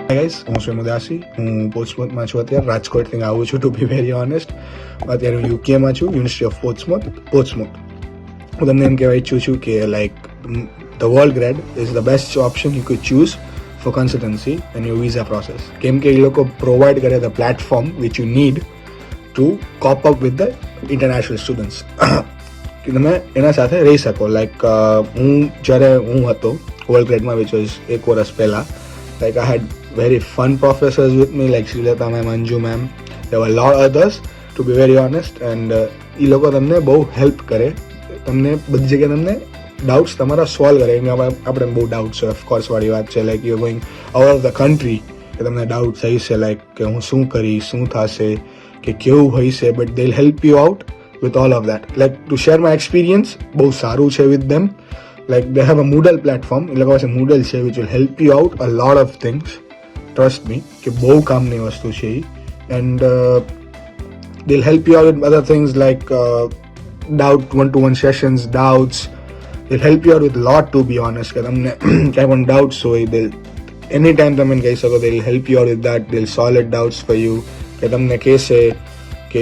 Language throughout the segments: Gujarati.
ગાઈસ, હું છું ઉદાસી. હું પોર્ટ્સમાઉથમાં છું અત્યારે. રાજકોટથી આવું છું ટુ બી વેરી ઓનેસ્ટ. અત્યારે હું યુકેમાં છું, યુનિવર્સિટી ઓફ પોર્ટ્સમાઉથ. હું તમને એમ કહેવા ઈચ્છું છું કે like the World Grade is the best option you could choose for consultancy and your visa process. કેમ કે એ લોકો પ્રોવાઈડ કરે the platform which you need to cope up with the international students. કે તમે એના સાથે રહી શકો. લાઈક જ્યારે હું હતો વર્લ્ડ ગ્રેડમાં, વિચ વોઝ 1 વર્ષ પહેલાં, like I had very fun professors with me, like Srilata ma'am, Anju ma'am. There were a lot of others, to be very honest. And એ લોકો તમને બહુ હેલ્પ કરે, તમને બધી જગ્યાએ તમને ડાઉટ્સ તમારા સોલ્વ કરે. આપણે બહુ ડાઉટ્સ છે, ઓફકોર્સ વાળી વાત છે. Like you going out of the country, કે તમને ડાઉટ થઈ છે લાઈક કે હું શું કરીશ, શું થશે, કે કેવું હોય છે. But they will help you out with all of that. Like to share my experience, બહુ સારું છે with them. Like they have a Moodle platform, એ લોકો પાસે Moodle છે which will help you out a lot of things. Trust me, કે બહુ કામની વસ્તુ છે એ. And they'll help you out with other things like doubt one-to-one sessions, doubts. They'll help you out with a lot, to be honest. કે તમને કાંઈ પણ doubts હોય, they'll anytime તમે કહી શકો, they'll help you out with that. They'll solve it doubts for you. કે તમને કહેશે કે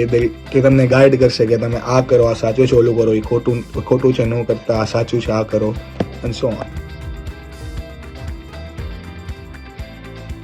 તમને ગાઈડ કરશે કે તમે આ કરો, આ સાચું છે, ઓલું કરો, એ ખોટું છે, ન કરતા આ સાચું છે, આ કરો, and so on.